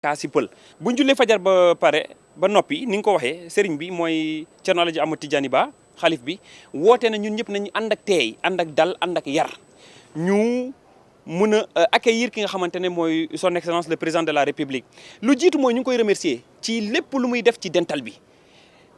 kaa si pël bu ñu jullee fajar ba pare ba noppi ni nga ko waxee sëriñ bi mooy Thierno Alaji Amadou Tidiane Ba xalif bi woote na ñun ñëpp nañu ànd ak teey ànd ak dal ànd ak yar ñu mun a accueillir ki nga xamante ne mooy son excellence le président de la république lu jiitu mooy ñu ngi koy remercier ci lépp lu muy def ci dental bi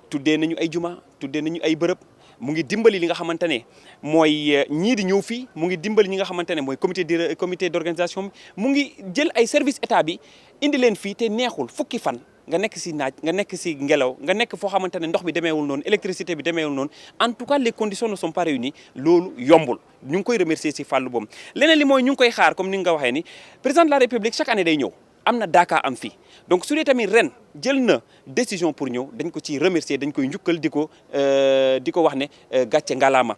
tuddee nañu ay juma tuddee nañu ay bërëb mu ngi dimbali li nga xamante ne mooy ñii di ñëw fii mu ngi dimbali ñi nga xamante ne mooy comité d'organisation mu ngi jël ay service état bi indi leen fii te neexul fukki fan nga nekk si naaj nga nekk si ngelaw nga nekk foo xamante ne ndox bi demeewul noonu électricité bi demeewul noonu en tout cas les conditions ne sont pas réunies loolu yombul ñu ngi koy remercier si fàllu boobu leneen li mooy ñu ngi koy xaar comme ni nga waxee ni président de la république chaque année day ñëw am na Dakar am fii donc su dee tamit ren jël na décision pour ñëw dañ ko ci remercier dañ koy njukkal di ko wax ne gàcce ngalaama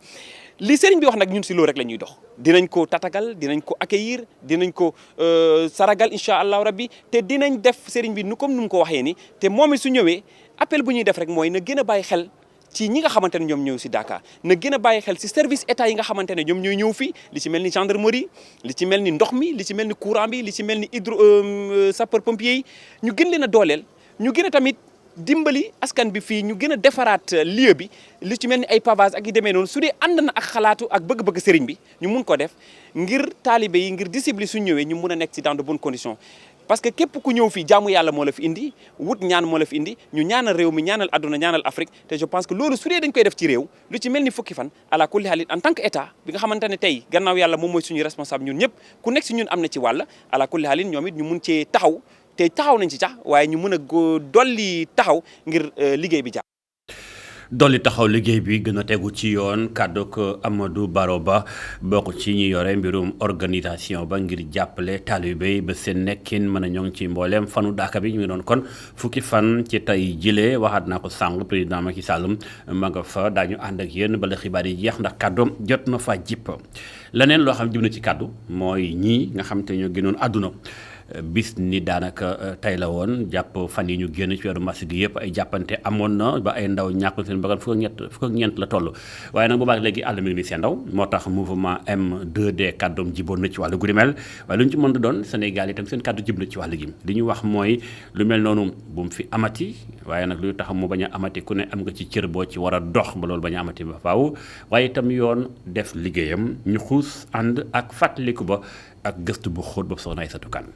li sëriñ bi wax nag ñun si loolu rek la ñuy dox dinañ ko tatagal dinañ ko accueillir dinañ ko saragal incha allahu rabbi te dinañ def sëriñ bi comme nu mu ko waxee ni te moom it su ñëwee appel bu ñuy def rek mooy na gën a bàyyi xel ci ñi nga xamante ne ñoom ñëw si Dakar na gën a bàyyi xel si service état yi nga xamante ne ñoom ñooy ñëw fii li ci mel ni gendarmerie li ci mel ni ndox mi li ci mel ni courant bi li ci mel ni sapeur pompier yi ñu gën leen a dooleel ñu gën a tamit dimbali askan bi fii ñu gën a defaraat lieu bi li ci mel ni ay pavage ak yi demee noonu su dee ànd na ak xalaatu ak bëgg-bëgg sëriñ bi ñu mun ko def ngir taalibe yi ngir discipline su ñëwee ñu mun a nekk ci dans de bonnes conditions parce que képp ku ñëw fii jaamu yàlla moo la fi indi wut ñaan moo la fi indi ñu ñaanal réew mi ñaanal adduna ñaanal Afrique te je pense que loolu su dee dañ koy def ci réew lu ci mel ni fukki fan ala kulli haal en tant que état bi nga xamante ne tey gannaaw yàlla moom mooy suñu responsable ñun ñëpp ku nekk si ñun am na ci wàll ala kulli haal ñoom it ñu mun cee taxaw te taxaw nañ ci sax waaye ñu mën a dolli taxaw ngir liggéey bi jàpp. dolli taxaw liggéey bi gën a tegu ci yoon kàddu ko Amadou Baro Ba bokk ci ñi yore mbirum organisation ba ngir jàppale taalibe ba seen nekkin mën a ñoŋ ci mbooleem fanu Daaka bi ñu ngi doon kon fukki fan ci tey jile waxaat naa ko sànq président Macky Sall ma nga fa daañu ànd ak yéen bala xibaar yi jeex ndax kàddoom jot na fa jipp leneen loo xam jëm na ci kàddu mooy ñii nga xam te ñoo gënoon àdduna bis ni daanaka tey la woon jàpp fan yi ñu génn ci weeru mars gi yëpp ay jàppante amoon na ba ay ndaw ñàkkul seen bakkan fukk ak ñeent la toll waaye nag boobaak léegi àll mi ngi seen ndaw moo tax mouvement M2D kàddoom jiboon na ci wàllu gu mel waaye lu ñu ci mën a doon Sénégal itam seen kàddu jib na ci wàllu gi li ñu wax mooy lu mel noonu bu mu fi amati waaye nag lu tax mu bañ a amati ku ne am nga ci cër boo ci war a dox ba loolu bañ a amati ba faaw waaye itam yoon def liggéeyam ñu xuus ànd ak fàttaliku ba ak gëstu bu xóot ba soxna Aïssatou Kane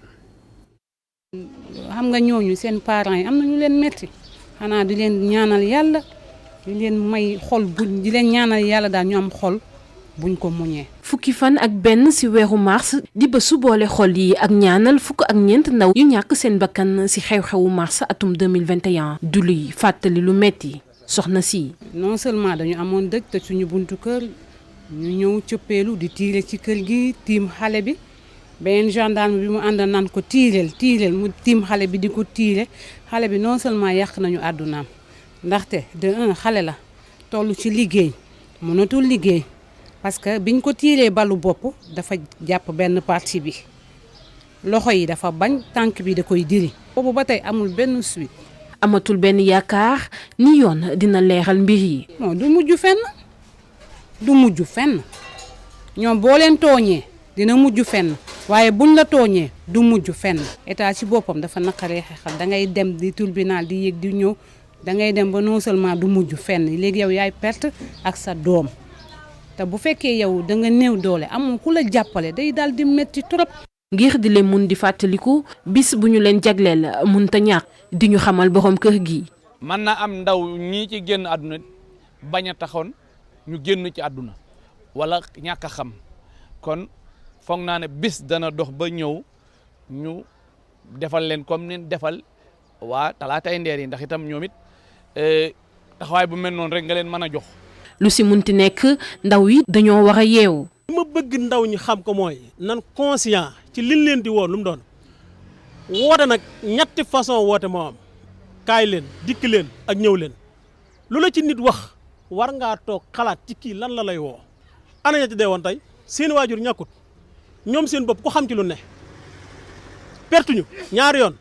xam nga ñooñu seen parents yi am na ñu leen metti xanaa di leen ñaanal yàlla di leen may xol buñ di leen ñaanal yàlla daal ñu am xol buñ ko muñee. fukki fan ak benn ci weeru mars di ba su boole xol yi ak ñaanal fukk ak ñeent ndaw yu ñàkk seen bakkan ci xew-xewu mars atum 2021 du luy fàttali lu metti soxna si. non seulement dañu amoon dëj te suñu buntu kër ñu ñëw cëppeelu di tiire ci kër gi tiim xale bi. beneen gendarme bi mu àndal naan ko tiireel mu tiim xale bi di ko tiire xale bi non seulement yàq nañu àddunaam ndaxte de un xale la toll ci liggéey mënatul liggéey parce que biñ ko tiiree balu bopp dafa jàpp benn partie bi loxo yi dafa bañ tànk bi da koy diri boobu ba tey amul benn suite. amatul benn yaakaar ni yoon dina leeral mbir yi. non du mujj fenn ñoom boo leen tooñee dina mujj fenn waaye buñ la tooñee du mujj fenn état ci boppam dafa naqaree xeexal da ngay dem di tribunal di yéeg di ñëw da ngay dem ba non seulement du mujj fenn léegi yow yaay perte ak sa doom te bu fekkee yow da nga néew doole amul ku la jàppale day daal di metti trop. ngir di leen mun di fàttaliku bis bu ñu leen jagleel munta ñàkk di ñu xamal borom kër gi. mën na am ndaw ñii ci génn àdduna bañ a taxoon ñu génn ci àdduna wala ñàkk a xam kon. foog naa ne bis dana dox ba ñëw ñu defal leen comme ni defal waa talaatay ndeer yi ndax itam ñoom it taxawaay bu mel noonu rek nga leen mën a jox. lu si munti nekk ndaw yi dañoo war a yeewu. li ma bëgg ndaw ñi xam ko mooy nan conscient ci liñ leen di woo lu mu doon woote nag ñetti façon woote moo am kaay leen dikk leen ak ñëw leen lu la ci nit wax war ngaa toog xalaat ci kii lan la lay woo. ana ña ci dee woon tey seen waajur ñàkkut. ñoom seen bopp ku xam ci lu ne pertuñu ñaari yoon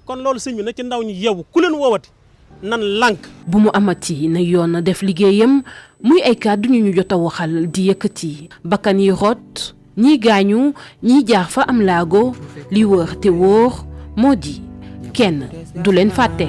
kon loolu sëñ bi na ci ndaw ñi yeewu ku leen woowati nan lànk. bu mu amati na yoon def liggéeyam muy ay kàddu ñu jot a waxal di yëkkati bakkan yi root ñii gaañu ñii jaar fa am laago li wër te wóor moo di kenn du leen fàtte.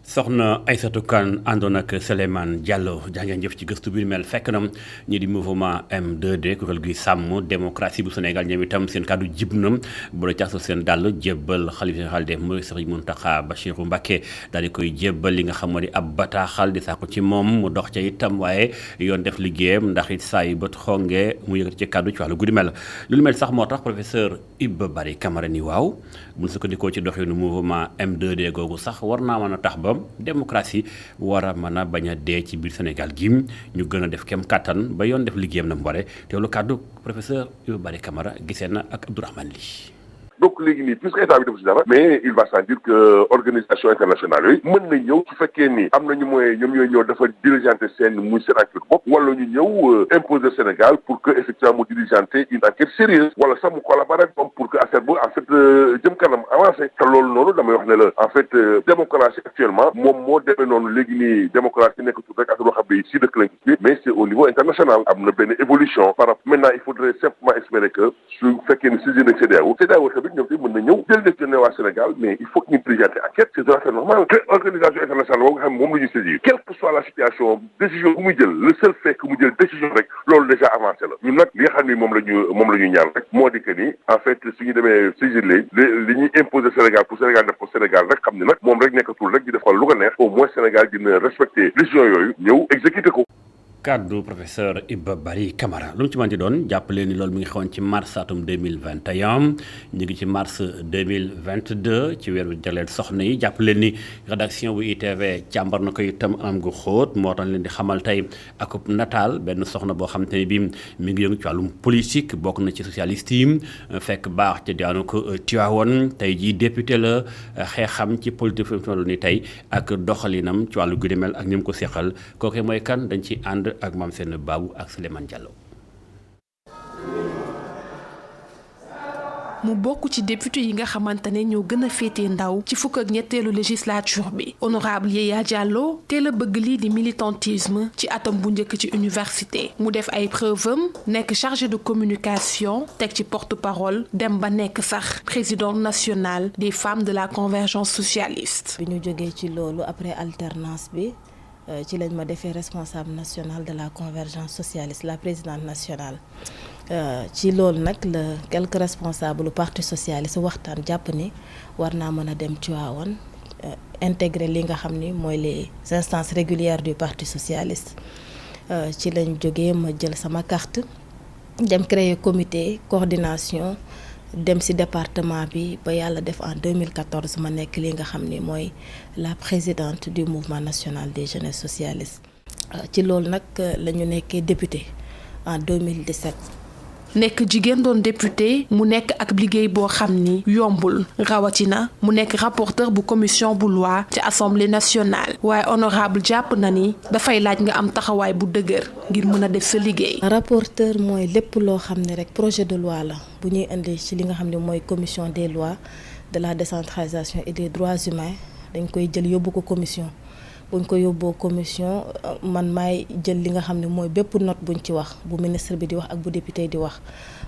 soxna Aïssatou Kane àndoon ak Souleymane Diallo jàngeen jëf ci gëstu bi mel fekk na ñi di mouvement M2D kuréel guy sàmm démocratie bu Sénégal ñoom itam seen kàddu jib na bu la cax seen dàll jébbal xalif général des mourides Serigne Mountakha Bassirou Mbacké daal di koy jébbal li nga xam moo di ab bataaxal di sàkku ci moom mu dox ca itam waaye yoon def liggéeyam ndax it saa yu bët xongee mu yëkkati ci kàddu ci wàllu guddi mel lu mel sax moo tax professeur Iba Barry Camara ni waaw bu ñu sukkandikoo ci doxinu mouvement M2D googu sax war naa mën a tax ba démocratie war a mën a bañ a dee ci biir Sénégal gi ñu gën a def kem kàttan ba yoon def liggéeyam na mu waree te lu kàddu professeur Iba Barry Camara gisee na ak Abdourahmane Ly. donc léegi nii puisque état bi def si dara mais il va sans dire que organisation internationale yooyu mën na ñëw su fekkee ni am nañu mooy ñoom ñooy ñëw dafa diligenté seen muy seen enquête bopp wala ñu ñëw imposer Sénégal pour que effectivement mu diligenté une enquête sérieuse wala sax mu collaborer comme pour que affaire bu en fait jëm kanam avancé te loolu noonu damay wax ne la en fait démocratie actuellement moom moo demee noonu léegi nii démocratie nekkatul rek ak loo xam ne si dëkk lañ ko mais c'est au niveau international am na benn évolution par rapport maintenant il faudrait simplement espérer que su fekkee ni saisir nañ CEDEAO ñoom tamit mën na ñëw jël décision ne waa Sénégal mais il faut que ñu présenté enquête c'est tout à fait normal que organisation internationale boobu nga xam ne moom la ñu saisir quelle que soit la situation décision bu muy jël le seul fait que mu jël décision rek loolu déjà avancé la ñun nag li nga xam ne moom la ñu ñaan rek moo di que ni en fait suñu demee saisir li ñuy imposer Sénégal pour Sénégal def ko Sénégal rek xam ne nag moom rek nekkatul rek di def lu ko neex au moins Sénégal dina respecter décision yooyu ñëw exécuter ko. kaddu professeur Iba Barry Camara lu mu ci mën di doon jàppale ni loolu mi ngi xewoon ci mars atum 2021 ñu ngi ci mars 2022 ci weeru jagleel soxna yi jàppale ni rédaction bu ITV càmbar na ko itam am gu xóot moo tax leen di xamal tey ak nataal benn soxna boo xam te ne bi mi ngi yëngu ci wàllum politique bokk na ci socialiste yi fekk baax ca diwaanu ko Tivaouane tey jii député la xeexam ci politique fi mu toll ni tey ak doxalinam ci wàllu guddi mel ak ni mu ko seqal kooku mooy kan dañ ci ànd ak Mame Sène Babou ak Souleymane Diallo. mu bokk ci député yi nga xamante ne ñoo gën a féetee ndaw ci fukk ak ñetteelu législature bi honorable Yaya Diallo teel a bëgg lii di militantisme ci atam bu njëkk ci université mu def ay preuve am nekk chargé de communication teg ci porte-parole dem ba nekk sax président national des femmes de la convergence socialiste. bi ñu jógee ci loolu après alternance bi. ci lañ ma defee responsable national de la convergence socialiste la présidente nationale ci loolu nag la quelques responsables du parti socialiste waxtaan jàpp ni war naa mën a dem Tivaouane intégrer li nga xam ni mooy les instances régulières du parti socialiste ci lañ jógee ma jël sama carte dem créer comité coordination dem ci département bi ba yàlla def en 2014 ma nekk li nga xam ni mooy la présidente du mouvement national des jeunes socialistes ci loolu nag la ñu nekkee député en 2017. nekk jigéen doon député mu nekk ak liggéey boo xam ni yombul rawatina mu nekk rapporteur bu commission bu loi ci assemblée nationale waaye honorable jàpp na ni dafay laaj nga am taxawaay bu dëgër ngir mën a def sa liggéey. rapporteur mooy lépp loo xam ne rek projet de loi la bu ñuy indi ci li nga xam ne mooy commission des lois de la décentralisation et des droits humains dañ koy jël yóbbu ko commission. buñ ko yóbboo commission man maay jël li nga xam ne mooy bépp note buñ ci wax bu ministre bi di wax ak bu député di wax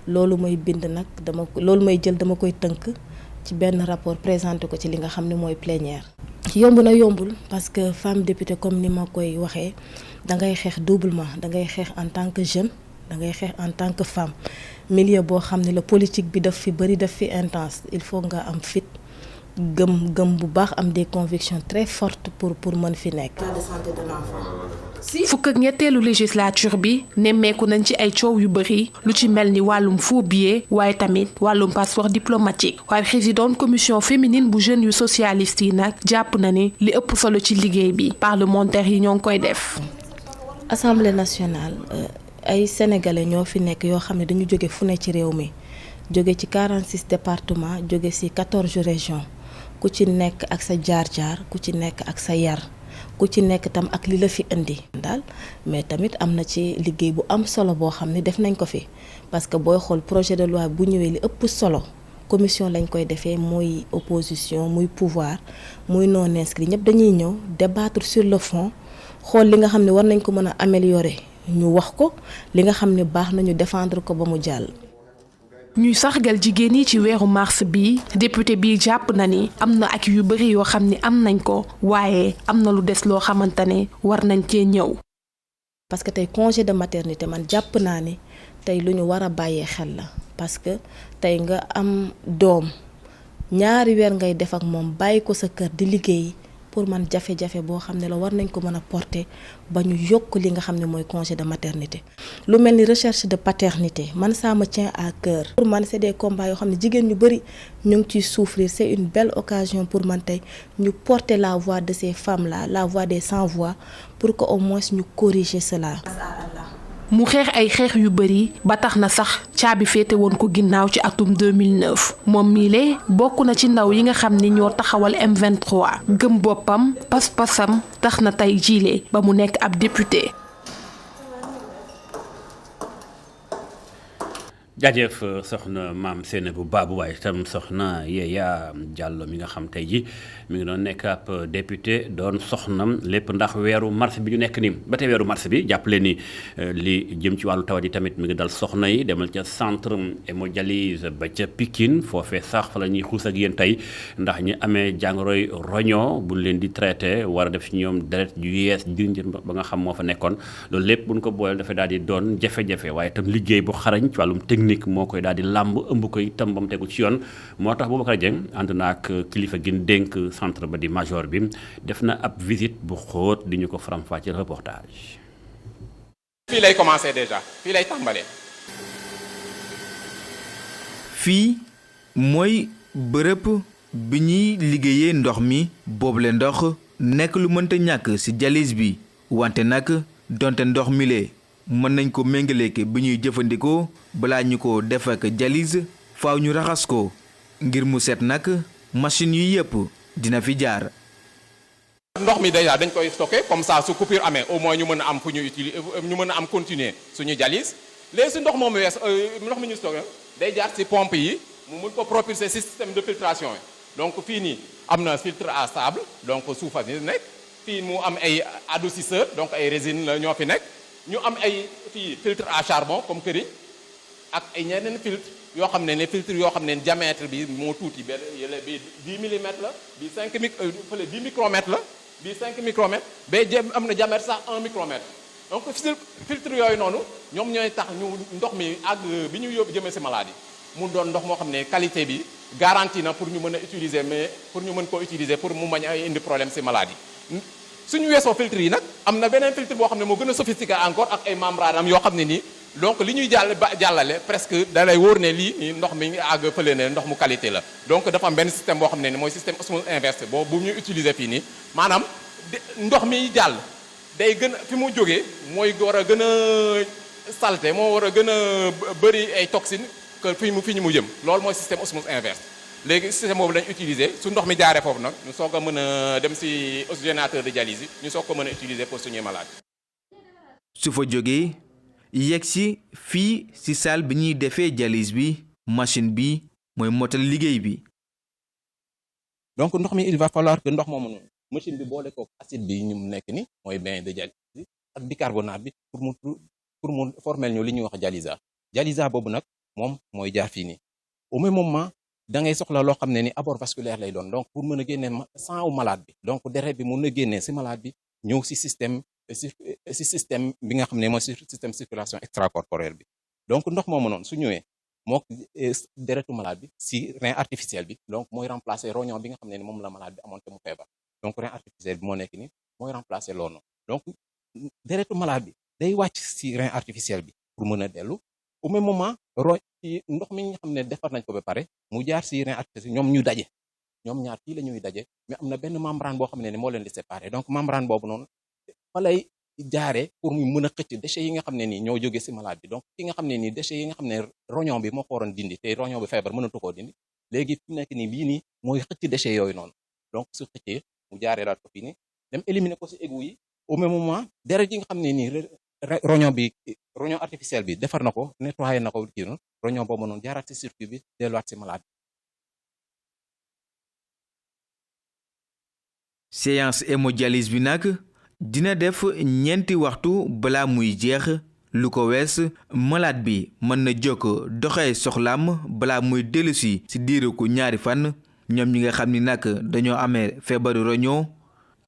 loolu mooy bind nag loolu may jël dama koy tënk ci benn rapport présenté ko ci li nga xam ne mooy plénière. yomb na yombul parce que femme député comme ni ma koy waxee da ngay xeex doublement da ngay xeex en tant que jeune da ngay xeex en tant que femme milieu boo xam ne la politique bi daf fi bëri daf fi intense il faut nga am fit. gëm bu baax am des convictions très fortes pour mën fi nekk. de santé de l'enfant. fukk ak ñetteelu législature bi nemmeeku nañ ci ay coow yu bëri lu ci mel ni wàllum faux billets waaye tamit wàllum passeport diplomatique waaye présidente commission féminine bu jeunes yu socialiste yi nag jàpp na ni li ëpp solo ci liggéey bi parlementaires yi ñoo ngi koy def. Assemblée nationale ay sénégalais ñoo fi nekk yoo xam ne dañu jóge fu ne ci réew mi jóge ci 46 départements jóge ci 14 régions. ku ci nekk ak sa jaar-jaar ku ci nekk ak sa yar ku ci nekk tam ak li la fi indi daal mais tamit am na ci liggéey bu am solo boo xam ne def nañ ko fi parce que booy xool projet de loi bu ñëwee li ëpp solo commission lañ koy defee muy opposition muy pouvoir muy non inscrit ñëpp dañuy ñëw débattre sur le fond xool li nga xam ne war nañ ko mën a améliorer ñu wax ko li nga xam ne baax na ñu défendre ko ba mu jàll. ñuy sargal jigéen yi ci weeru mars bi député bi jàpp na ni am na ak yu bari yoo xam ne am nañ ko waaye am na lu des loo xamante ne war nañ cee ñëw. parce que tey congé de maternité man jàpp naa ne tey lu ñu war a bàyyee xel la parce que tey nga am doom ñaari weer ngay def ak moom bàyyi ko sa kër di liggéey pour man jafe-jafe boo xam ne la war nañ ko mën a porter ba ñu yokk li nga xam ne mooy congé de maternité. lu mel ni recherche de paternité man ça me tient à cœur. pour man c'est des combats yoo xam ne jigéen ñu bari ñu ngi ciy souffrir c'est une belle occasion pour man tey ñu porter la voix de ces femmes là la voix des sans voix pour que au moins ñu corriger cela. mu xeex ay xeex yu bari ba tax na sax caabi féete woon ko ginnaaw ci atum 2009 moom miile bokk na ci ndaw yi nga xam ni ñoo taxawal M23 gëm boppam pas-pasam tax na tey jiile ba mu nekk ab député. jaajëf soxna maam Seynabou Babou waaye itam soxna Yaya Diallo mi nga xam tey ji mi ngi doon nekk ab député doon soxnam lépp ndax weeru mars bi ñu nekk nii ba tey weeru mars bi jàppale ni li jëm ci wàllu tawat yi tamit mi ngi dal soxna yi demal ca centre hémodialyse ba ca Pikine foofee sax fa la ñuy xuus ak yéen tey ndax ñi amee jàngoroy roño buñ leen di traité war a def ci ñoom deret yu yees jëriñ ba nga xam moo fa nekkoon loolu lépp buñ ko booleel dafay daal di doon jafe-jafe waaye itam liggéey bu xarañ ci wàllum technique moo koy daal di làmb ëmb koy itam ba mu tegu ci yoon moo tax Boubacar Dieng ànd na ak kilifa gi dénk centre ba di major bi def na ab visite bu xóot di ñu ko faram-fàcceel reportage. fii lay commencé déjà fii lay tàmbalee. fii mooy bërëb bi ñuy liggéeyee ndox mi boobule ndox nekk lu mënta ñàkk ci dialyse bi wante nag donte ndox mi lee mën nañ ko méngaleeke bi ñuy jëfandikoo balaa ñu ko def ak dialyse faaw ñu raxas ko ngir mu set nag machine yi yëpp dina fi jaar. ndox mi déjà dañ koy stocké comme ça su coupure amee au moins ñu mën a am fu ñu utiliser ñu mën a am continuer suñu dialyse léegi su ndox moomu wees ndox mi ñu stocké day jaar ci pompe yi mu mën ko propulser système de filtration yi donc fii nii am na filtre à sable donc suufa ni nekk fii mu am ay adoucisseur donc ay résine la ñoo fi nekk. ñu am ay fii filtre à charbon comme këriñ ak ay ñeneen filtre yoo xam ne filtre yoo xam ne diamètre bi moo tuuti benn yële bi 10 millimètres la bi 10 micromètres la bi 5 micromètres ba am na diamètre sax 1 micromètre donc filtre yooyu noonu ñoom ñooy tax ñu ndox mi àgg bi ñu yóbbu jëmee si maladie mu doon ndox moo xam ne qualité bi garantie na pour ñu mën a utiliser mais pour ñu mën koo utiliser pour mu mañ a indi problème si maladie suñu weesoo filtre yi nag am na beneen filtre boo xam ne moo gën a sophistiqué encore ak ay membrane am yoo xam ne nii donc li ñuy jàllale presque da lay wóor ne lii nii ndox mi ngi àgg fële ne ndox mu qualité la donc dafa am benn système boo xam ne ni mooy système osmose inverse bu ñu utiliser fii nii maanaam ndox mi jàll day gën a fi mu jógee mooy war a gën a salté moo war a gën a bëri ay toxines que fi ñu mu jëm loolu mooy système osmose inverse léegi système boobu lañ utiliser su ndox mi jaaree foofu nag ñu soog a mën a dem ci oxygénateur de dialyse yi ñu soog ko mën a utiliser pour suñuy malade. su fa jógee yegg si fii ci salle bi ñuy defee dialyse bi machine bi mooy motal liggéey bi. donc ndox mi il va falloir que ndox moomu noonu machine bi boole ko acide bi ñu nekk ni mooy bain de dialyse ak bicarbonate bi pour mu former ñu li ñuy wax dialysa. dialysa boobu nag moom mooy jaar fii nii au même moment. da ngay soxla loo xam ne ni abord vasculaire lay doon donc pour mën a génnee sang wu malade bi donc deret bi mën a génnee ci malade bi ñëw ci système bi nga xam ne mooy système circulation extracorporelle bi donc ndox moomu noonu su ñëwee moo deretu malade bi ci rein artificiel bi donc mooy remplacer rognon bi nga xam ne ni moom la malade bi amoon te mu feebar donc rein artificiel bi moo nekk ni mooy remplacer loolu donc deretu malade bi day wàcc ci rein artificiel bi pour mën a dellu au même moment ci ndox mi nga xam ne defar nañ ko ba pare mu jaar ci rein artificiel ñoom ñu daje ñoom ñaar fii la ñuy daje mais am na benn membrane boo xam ne moo leen di séparer donc membrane boobu noonu fa lay jaaree pour mu mën a xëcc déchets yi nga xam ne nii ñoo jóge ci malade bi donc ki nga xam ne nii déchets yi nga xam ne rognon bi moo ko waroon dindi te rognon bi feebar mënatu koo dindi léegi fi nekk nii bii nii mooy xëcc déchets yooyu noonu donc su xëccee mu jaaree daal ko fii nii dem éliminer ko ci égout yi au même moment deret yi nga xam ne nii rognon artificiel bi defar na ko nettoyé na ko kii noonu rognon boobu noonu jaaraat ci circuit bi delluwaat ci malade. séance hémodialyse bi nag dina def 4 waxtu balaa muy jeex lu ko wees malade bi mën na jokk doxee soxlaam balaa muy dellusi ci diiru ku 2 fan ñoom ñi nga xam ni nag dañoo amee feebaru roño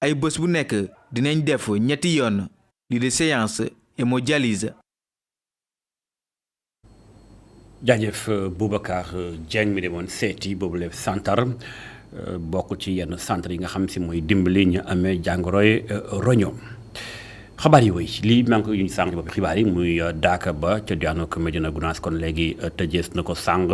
ay bés bu nekk dinañ def 3 yoon li de séance hémodialyse. jaajëf Boubacar Dieng mi demoon seeti boobule centre bokk ci yenn centre yi nga xam si mooy dimbali ñu amee jàngoroy roño xabaar yi wéy lii maa ngi ko sànq bopp xibaar yi muy daaka ba ca diwaanu Médina Gounass kon léegi tëjees na ko sàng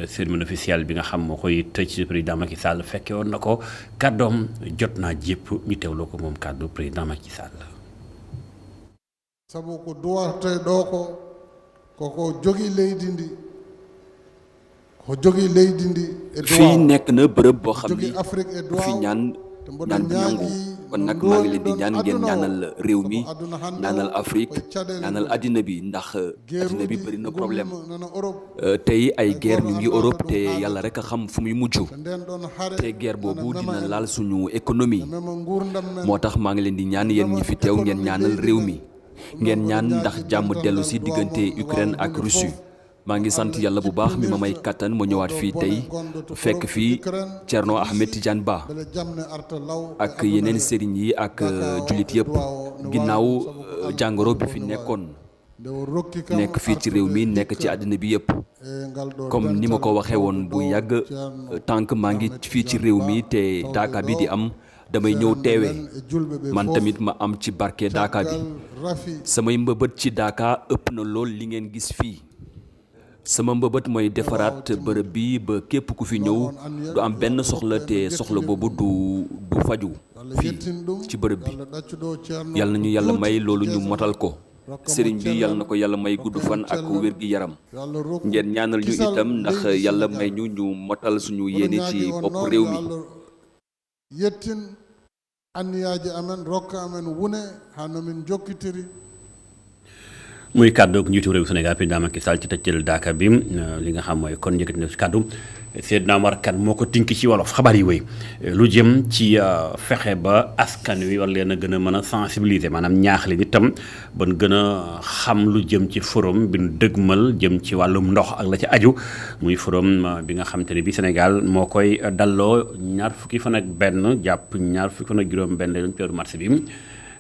cérémonie officielle bi nga xam moo koy tëj président Macky Sall fekke woon na ko kàddoom jot naa jépp ñu teewloo ko moom kàddu président Macky Sall. sabu ko duwarte ɗo koko jogi leydi ndi ko jogi leydi ndi fii nekk na bërëb boo xam ni ku fi ñaan bu nangu kon nag maa ngi leen di ñaan ngeen ñaanal réew mi ñaanal Afrique ñaanal addina bi ndax addina bi bëri na problème tey ay guerre ñu ngi Europe te yàlla rek a xam fu muy mujj te guerre boobu dina laal suñu économie moo tax maa ngi leen di ñaan yéen ñi fi teew ngeen ñaanal réew mi ngeen ñaan ndax jàmm dellu si diggante Ukraine ak Russie maa ngi sant yàlla bu baax mi ma may kattan ma ñëwaat fii tey fekk fii Thierno Ahmed Tidiane Ba ak yeneen sëriñ yi ak jullit yëpp ginnaaw jàngoro bi fi nekkoon nekk fii ci réew mi nekk ci àddina bi yëpp comme ni ma ko waxee woon bu yàgg tànk maa ngi fii ci réew mi te daaka bi di am damay ñëw teewe man tamit ma am ci barke daaka bi samay mbëbët ci daaka ëpp na lool li ngeen gis fii sama mbëbët mooy defaraat bërëb bi ba képp ku fi ñëw du am benn soxla te soxla boobu du faju fii ci bërëb bi yal na ñu yàlla may loolu ñu motal ko sëriñ bi yal na ko yàlla may gudd fan ak wér gi yaram ngeen ñaanal ñu itam ndax yàlla may ñu motal suñu yéene ci bopp réew mi yettin anniyaaji amen rokka amen wune hano min jokkitiri muy kàddu njiitu réew Sénégal président Macky Sall ci tëjtal daaka bi li nga xam mooy kon yëkkati na ci kàddu Seydina Omar Kane moo ko tinki ci wolof xabaar yi wéy lu jëm ci fexe ba askan wi war leen a gën a mën a sensibiliser maanaam ñaax leen itam ba gën a xam lu jëm ci forum bi nu dëgmal jëm ci wàllum ndox ak la ci aju muy forum bi nga xam te ne bi Sénégal moo koy dalloo 21 fan jàpp 21 fan ak juróom-benn ci weeru mars bi.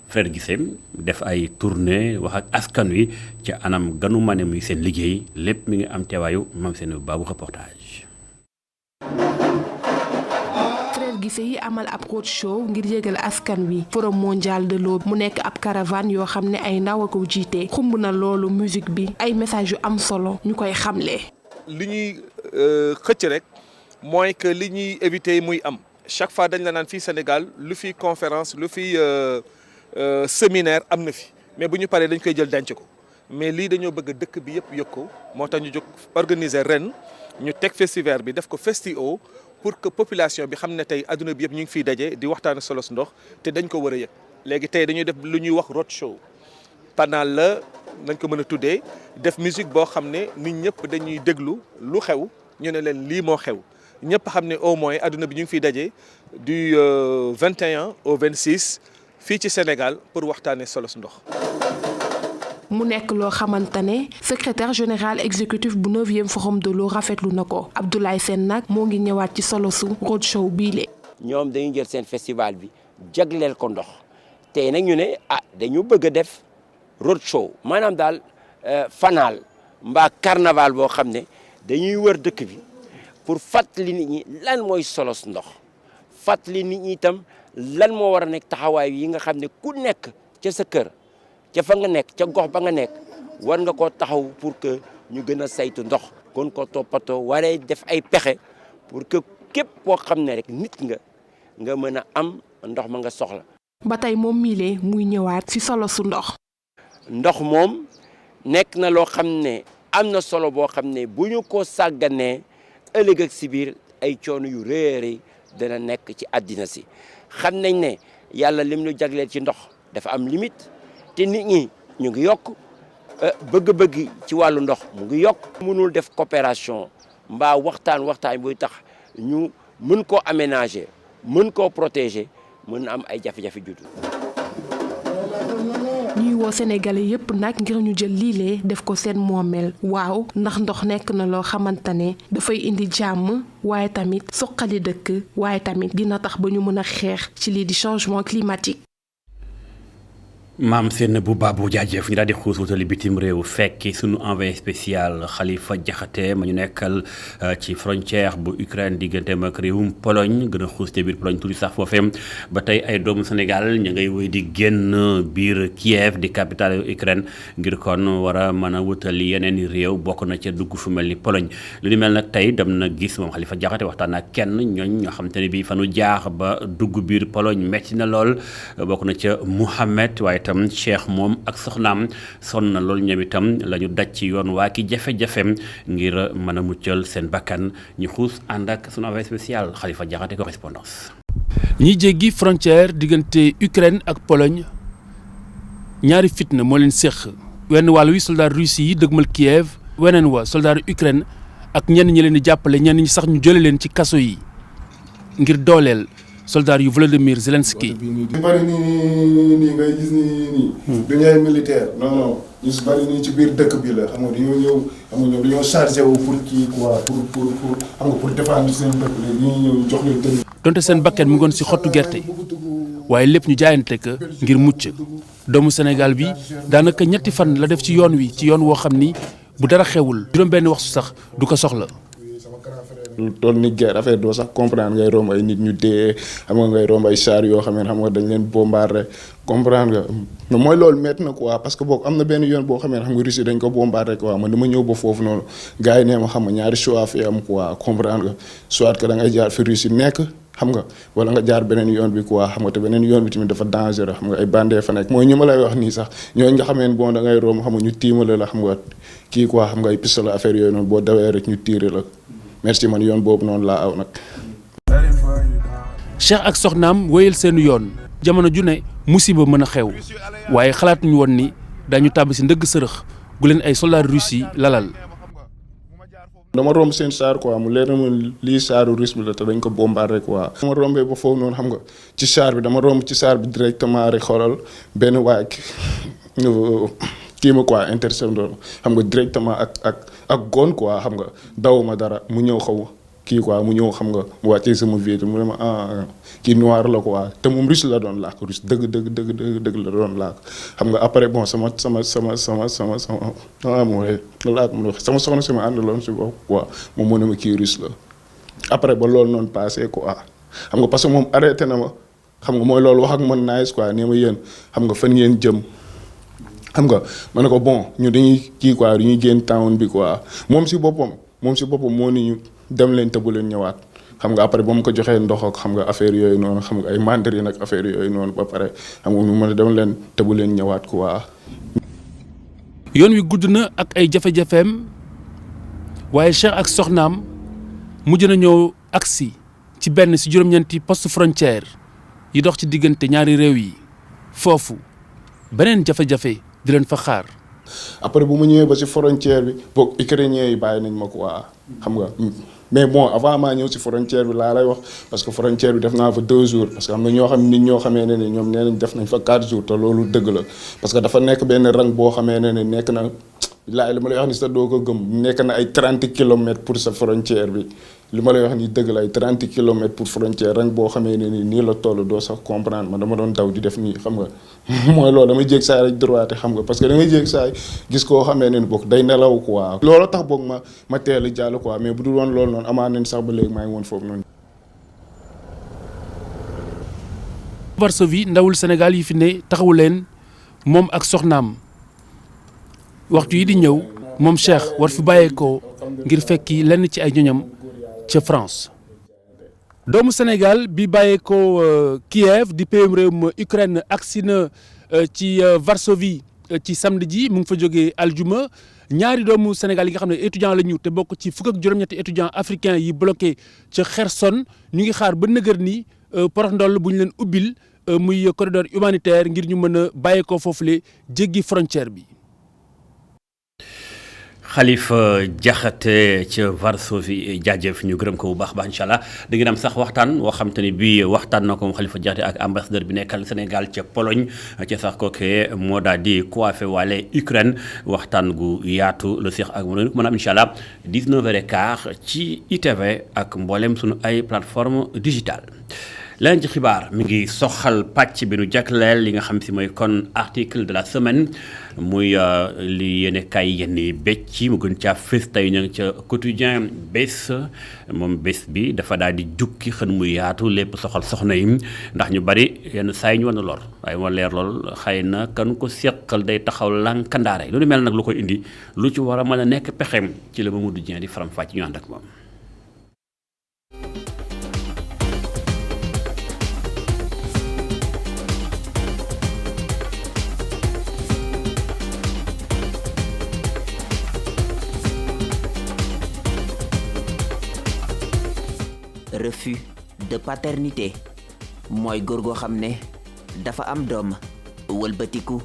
Frère Guissé def ay tournée wax ak askan wi ci anam ganu ma ne muy seen liggéey lépp mi ngi am teewaayu mam seen baabu reportage. Frère Guissé yi amal ab road show ngir yëgal askan wi forum mondial de l'eau mu nekk ab caravane yoo xam ne ay ndaw a ko jiite xumb na loolu musique bi ay message yu am solo ñu koy xamle. li ñuy xëcc rek mooy que li ñuy éviter muy am chaque fois dañ la naan fii Sénégal lu fi conférence lu fi séminaire am na fi mais bu ñu paree dañ koy jël denc ko mais lii dañoo bëgg dëkk bi yëpp yëg ko moo tax ñu jóg organiser ren ñu teg festival bi def ko Festi-Eau pour que population bi xam ne tey adduna bi yëpp ñu ngi fiy daje di waxtaane solos ndox te dañ ko war a yëg léegi tey dañuy def lu ñuy wax road show panel la nañ ko mën a tuddee def musique boo xam ne nit ñëpp dañuy déglu lu xew ñu ne leen lii moo xew ñëpp xam ne au moins adduna bi ñu ngi fiy daje du 21 au 26 fii ci Sénégal pour waxtaanee solos ndox. mu nekk loo xamante ne secrétaire général exécutif bu 9e forum de l'eau rafetlu na ko Abdoulaye Sène nag moo ngi ñëwaat ci solosu road show bii le ñoom dañuy jël seen festival bi jagleel ko ndox tey nag ñu ne dañu bëgg a def road show maanaam daal fanaal mbaa carnaval boo xam ne dañuy wër dëkk bi pour fàttali nit ñi lan mooy solos ndox fàttali nit ñi itam lan moo war a nekk taxawaay yi nga xam ne ku nekk ca sa kër ca fa nga nekk ca gox ba nga nekk war nga koo taxaw pour que ñu gën a saytu ndox kon ko toppatoo waree def ay pexe pour que képp koo xam ne rek nit nga mën a am ndox ma nga soxla. ba tey moom miile muy ñëwaat ci solo su ndox. ndox moom nekk na loo xam ne am na solo boo xam ne bu ñu ko sàgganee ëllëg ak si biir ay coono yu rëy a rëy dana nekk ci àddina si xam nañ ne yàlla lim ñu jagleel ci ndox dafa am limite te nit ñi ñu ngi yokk bëgg-bëgg ci wàllu ndox mu ngi yokk. mënul def coopération mbaa waxtaan buy tax ñu mën koo aménager mën koo protéger mën na am ay jafe-jafe juddu. woo sénégalais yépp nag ngir ñu jël liilee def ko seen moomeel waaw ndax ndox nekk na loo xamante ne dafay indi jàmm waaye tamit suqali dëkk waaye tamit dina tax ba ñu mën a xeex ci lii di changement climatique. maam seen bu baabu jaajëf ñu daal di xuus wutali bitim réew fekki sunu envoyé spécial Khalifa Diakhaté ma ñu nekkal ci frontière bu Ukraine digganteem ak réewum Pologne gën a xuus te biir Pologne tuuti sax foofee ba tey ay doomu Sénégal ñu ngay woy di génn biir Kiev di capitale Ukraine ngir kon war a mën a wutali yeneen i réew bokk na ca dugg fu mel ni Pologne lu ni mel nag tey dem na gis moom Khalifa Diakhaté waxtaan ak kenn ñoo xam te ne bii fanu jaax ba dugg biir Pologne metti na lool bokk na ca Mouhamed waaye tam Cheikh moom ak soxnaam sonn na loolu ñoom itam la ñu daj ci yoon waa ki jafe-jafem ngir mën a muccal seen bakkan ñu xuus ànd ak sunu envoyé spécial Khalifa Diakhaté correspondance. ñi jéggi frontière diggante Ukraine ak Pologne ñaari fitna moo leen séq wenn wàll wi soldat russe yi dëgmal Kiev weneen wa soldat Ukraine ak ñenn ñi leen di jàppale ñenn ñi sax ñu jële leen ci kaso yi ngir dooleel soldat yu Volodymyr Zelensky. ñu bari nii ngay gis nii du ñooy militaire non ñu si bari nii ci biir dëkk bi la xam nga dañoo ñëw xam nga ñoom dañoo chargé wu pour kii quoi pour xam nga pour défendre seen dëkk la dañuy ñëw jox leen tënk. donte seen bakkan mu ngoon si xottu gerte waaye lépp ñu jaayante ko ngir mucc doomu Sénégal bi daanaka ñetti fan la def ci yoon wi ci yoon woo xam ni bu dara xewul juróom-benn waxtu sax du ko soxla. lu toll ni guerre affaire doo sax comprendre ngay romb ay nit ñu dee xam nga ngay romb ay char yoo xam nga dañ leen bombardé comprendre nga mooy loolu métti na quoi parce que boog am na benn yoon boo xam nga Russie dañ ko bombardé quoi man dama ñëw ba foofu noonu gars yi nee ma xam nga ñaari choix fi am quoi comprendre nga soit que da ngay jaar fi Russie nekk xam nga wala nga jaar beneen yoon bi quoi xam nga te beneen yoon bi tamit dafa dangereux xam nga ay bandee fa nekk mooy ñu ma lay wax nii sax ñooñu nga xamee bon da ngay romb xam nga ñu tiimale la xam nga kii quoi xam nga ay pistolet affaire yooyu noonu boo dawee rek ñu tiire la merci man yoon boobu noonu laa aw nag. Cheikh ak soxnaam wéyal seen yoon jamono ju ne musiba mën a xew waaye xalaatuñu woon ni dañu tàbb si ndëgg sërëx gu leen ay soldats russes yi lalal. dama romb seen char quoi mu leer na ma lii charu russe bi la te dañ ko bombardé quoi. dama rombee ba foofu noonu xam nga ci char bi dama romb ci char bi directement rek xoolal benn waay kii ma quoi intercepteur xam nga directement ak goon quoi xam nga dawuma dara mu ñëw xaw kii quoi mu ñëw xam nga mu wàccee sama vitre mu ne ma kii noir la quoi te moom russe la doon làkk russe dëgg la doon làkk xam nga après bon sama soxna si ma àndaloon si bopp quoi moom mu ne ma kii russe la après ba loolu noonu passé quoi xam nga parce que moom arrêté na ma xam nga mooy loolu wax ak man nice quoi nee ma yéen xam nga fan ngeen jëm xam nga ma ne ko bon ñu dañuy kii quoi dañuy génn town bi quoi moom si boppam moo ni ñu dem leen te bu leen ñëwaat xam nga après ba mu ko joxee ndox ak xam nga affaire yooyu noonu xam nga ay mandarine ak affaire yooyu noonu ba pare xam nga ñu mën a dem leen te bu leen ñëwaat quoi. yoon wi gudd na ak ay jafe-jafeem waaye Cheikh ak soxnaam mujj na ñëw agsi ci benn si juróom-ñeenti poste frontière yi dox ci diggante ñaari réew yi foofu beneen jafe-jafe di leen fa xaar. après bu mu ñëwee ba ci frontière bi boog ukrainien yi bàyyi nañ ma quoi xam nga mais bon avant maa ñëw ci frontière bi laa lay wax parce que frontière bi def naa fa 2 jours parce que am na ñoo xam nit ñoo xamee ne ñoom nee nañ def nañ fa 4 jours te loolu dëgg la parce que dafa nekk benn rang boo xamee ne nekk na laay li ma lay wax ni sa doo ko gëm nekk na ay 30 kilomètres pour sa frontière bi li ma lay wax ni dëgg la ay 30 kilomètres pour frontière rang boo xamee ne nii la toll doo sax comprendre man dama doon daw di def nii xam nga mooy loolu damay jéeg saa rek droite xam nga parce que da ngay jéeg saa gis koo xamee ne boog day nelaw quoi. loolu tax boog ma teel a jàll quoi mais bu dul woon loolu noonu amaa nañ sax ba léegi maa ngi woon foofu noonu. Varsovie ndawul Sénégal yi fi ne taxawu leen moom ak soxnaam waxtu yi di ñëw moom Cheikh war fi bàyyeekoo ngir fekki lenn ci ay ñoñam ca France. doomu Sénégal bi bàyyeekoo Kiev di péyum réewum Ukraine agsi na ci Varsovie ci samedi ji mu ngi fa jógee aljuma ñaari doomu Sénégal yi nga xam ne étudiant la ñu te bokk ci fukk ak juróom-ñetti étudiants africains yi bloqué ca Kherson ñu ngi xaar ba nëgër ni porox ndoll bu ñu leen ubbil muy corridor humanitaire ngir ñu mën a bàyyeekoo foofule jéggi frontière bi. Khalifa Diakhaté ca Varsovie jaajëf ñu gërëm ko bu baax baax incha allah da ngeen am sax waxtaan woo xam te ne bii waxtaan na ko Khalifa Diakhaté ak ambassadeur bi nekkal Sénégal ca Pologne ca sax kooke moo daal di coiffé waale Ukraine waxtaan gu yaatu la seex ak maanaam incha allah 19h15 ci ITV ak mboolem sunu ay plateforme digitale leneen ci xibaar mi ngi soxal pàcc bi nu jagleel li nga xam si mooy kon article de la semaine muy li yéene kay yenn becc mu gën caa fës tey ñu ngi ca quotidien bés moom bés bi dafa daal di jukki xën mu yaatu lépp soxal soxna yi ndax ñu bari yenn saa yi ñu wan a lor waaye moo leer lool xëy na kan ko seqal day taxaw lànkandaare lu ni mel nag lu koy indi lu ci war a mën a nekk pexeem ci la Mamadou Dieng di faram-fàcc ñu ànd ak moom. refus de paternité mooy góor goo xam ne dafa am doom wëlbatiku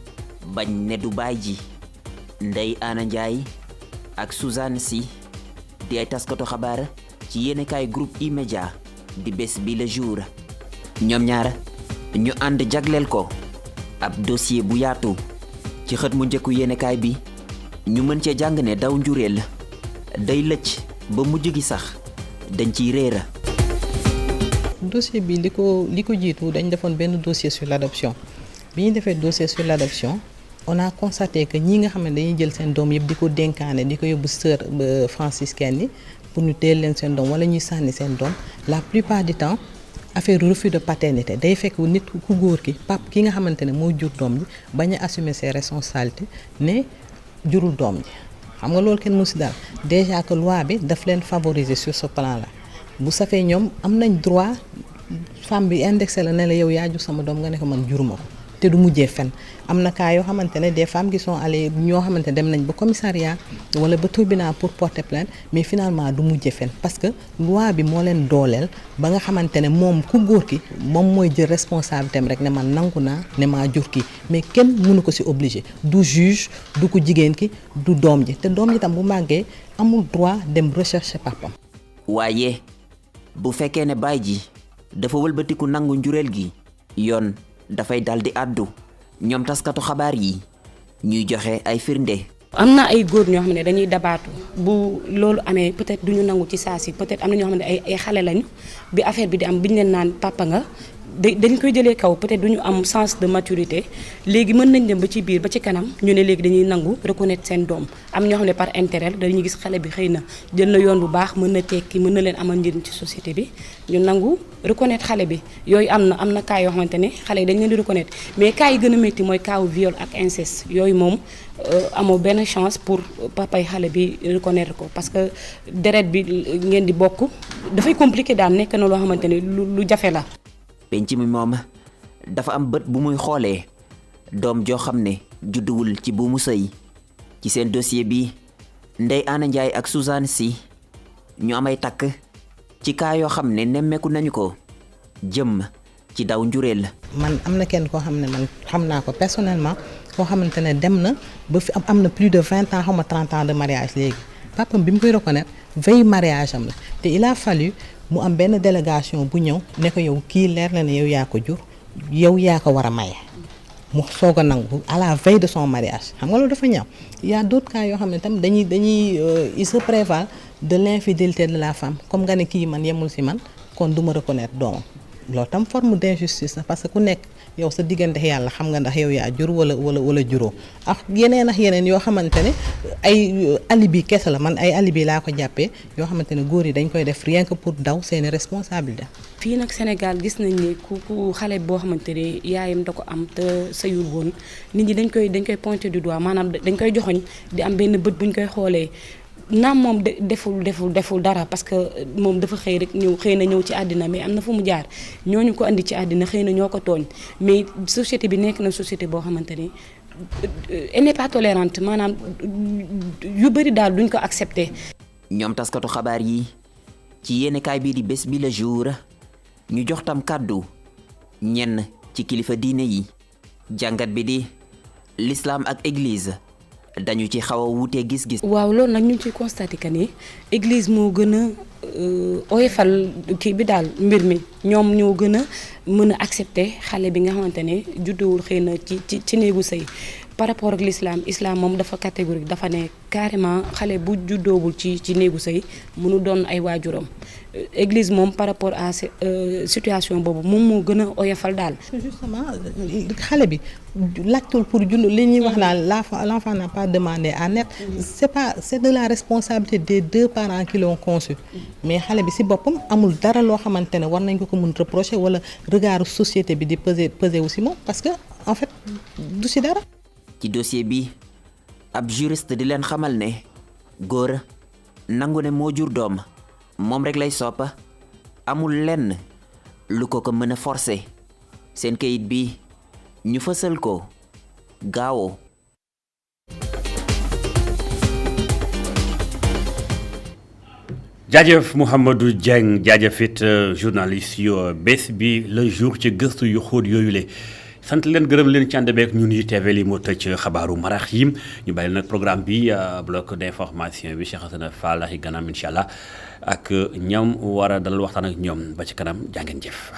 bañ ne du baay ji Ndeye Anna Ndiaye ak Suzanne Sy di ay taskatu xabaar ci yéenekaay groupe E-Media di bés bi le jour ñoom ñaar ñu ànd jagleel ko ab dossier bu yaatu ci xët mu njëkku yéenekaay bi ñu mën cee jàng ne daw njureel day lëcc ba mujj gi sax dañ ciy réera dossier bi li ko jiitu dañ defoon benn dossier sur l'adoption bi ñu defee dossier sur l'adoption on a constaté que ñi nga xam ne dañuy jël seen doom yëpp di ko dénkaane di ko yóbbu sœur franciscaine yi pour ñu téel leen seen doom wala ñuy sànni seen doom la plupart du temps affaire refus de paternité day fekk nit ku góor ki pap ki nga xamante ne moo jur doom ji bañ a assumer ses responsabilités ne jurul doom ji xam nga loolu kenn mu si daal déjà que loi bi daf leen favoriser sur ce plan là bu safee ñoom am nañ droit femme bi indexé la ne la yow yaa jur sama doom nga ne ko man juruma ko te du mujjee fen am na cas yoo xamante ne des femmes qui sont allées ñoo xamante ne dem nañ ba commissariat wala ba tribunal pour porter plainte mais finalement du mujjee fen parce que loi bi moo leen dooleel ba nga xamante ne moom ku góor ki moom mooy jël responsabilité am rek ne man nangu naa ne maa jur ki mais kenn mënu ko ci obligé du juge du ko jigéen ki du doom ji te doom ji tam bu màggee amul droit dem rechercher papam waaye bu fekkee ne baay ji dafa wëlbatiku nangu njureel gi yoon dafay daldi àddu ñoom taskatu xabaar yi ñuy joxe ay firnde. am na ay góor ñoo xam ne dañuy dabaatu bu loolu amee peut-être duñu nangu ci saa si peut-être am na ñoo xam ne ay xale lañu bi affaire bi di am biñu leen naan papa nga dañ koy jëlee kaw peut-être duñu am sens de maturité léegi mën nañ dem ba ci biir ba ci kanam ñu ne léegi dañuy nangu reconnaître seen doom am ñoo xam ne par intérêt dañuy gis xale bi xëy na jël na yoon bu baax mën na tekki mën na leen amal njëriñ ci société bi ñu nangu reconnaître xale bi yooyu am na cas yoo xamante ne xale yi dañ leen di reconnaître mais cas yi gën a métti mooy cas viol ak inceste yooyu moom amoo benn chance pour papay xale bi reconnaître ko parce que deret bi ngeen di bokk dafay compliqué daal nekk na loo xamante ne lu jafe la. penc mi moom dafa am bët bu muy xoolee doom joo xam ne judduwul ci buumu sëy ci seen dossier bi Ndeye Anna Ndiaye ak Suzanne Sy ñu amay takk ci cas yoo xam ne nemmeeku nañu ko jëm ci daw njureel. man am na kenn koo xam ne man xam naa ko personnellement koo xamante ne dem na ba fi am na plus de 20 ans xaw ma 30 ans de mariage léegi papam bi mu koy reconnaître veille mariage am la te il a fallu mu am benn délégation bu ñëw ne ko yow kii leer na ne yow yaa ko jur yow yaa ko war a maye mu soog a nangu à la veille de son mariage xam nga loolu dafa ñaaw il y a d'autres cas yoo xam ne tam dañuy il se prévalent de l'infidélité de la femme comme nga ne kii man yemul ci man kon du ma reconnaître doomam loolu tam forme d'injustice la parce que ku nekk yow sa diggante yàlla xam nga ndax yow yaa jur wala juróo ak yeneen yoo xamante ne ay alibi kese la man ay alibi laa ko jàppee yoo xamante ne góor yi dañ koy def rien que pour daw seeni responsabilité. fii nag Sénégal gis nañ ni ku xale boo xamante ne yaayam da ko am te sëyul woon nit ñi dañ koy pointer du doigt maanaam dañ koy joxoñ di am benn bët buñ koy xoolee. naam moom deful dara parce que moom dafa xëy rek xëy na ñëw ci àddina mais am na fu mu jaar ñooñu ko andi ci àddina xëy na ñoo ko tooñ mais société bi nekk na société boo xamante ni elle n'est pas tolérante maanaam yu bëri daal duñ ko accepter. ñoom taskatu xabaar yi ci yéenekaay bii di bés bi le jour ñu jox tam kàddu ñenn ci kilifa diine yi jàngat bi di l'islam ak église dañu ci xaw a wuute gis-gis. waaw loolu nag ñu ngi ciy constaté que ni église moo gën a oyofal kii bi daal mbir mi ñoom ñoo gën a mën a accepter xale bi nga xamante ne juddoowul xëy na ci néegu sëy par rapport ak l'islam moom dafa catégorique dafa ne carrément xale bu juddoowul ci néegu sëy mënu doon ay waajuram église moom par rapport à situation boobu moom moo gën a oyofal daal. justement xale bi laajtul pour jund li ñuy wax naan l'enfant n'a pas demandé à naître. c'est de la responsabilité des deux parents qui l'ont conçu. mais xale bi ci boppam amul dara loo xamante ne war nañ ko mën reprocher wala regard société bi di peser wu ci moom parce que en fait du ci dara. ci dossier bi ab juriste di leen xamal ne góor nangu ne moo jur doom moom rek lay soppa amul lenn lu ko mën a forcer seen kayit bi ñu fësal ko gaawoo. jaajëf Mouhamadou Dieng jaajëfit journaliste yu bés bi le jour ci gëstu yu xóot yooyu le sant leen gërëm leen ci ànd beeg ñun yi TV li moo tëj xabaaru marax yi ñu bàyyi nag programme bi bloc d'information bi Cheikh Hassana Fall ak ganam incha allah ak ñoom war a dalal waxtaan ak ñoom ba ci kanam jàngeen jëf.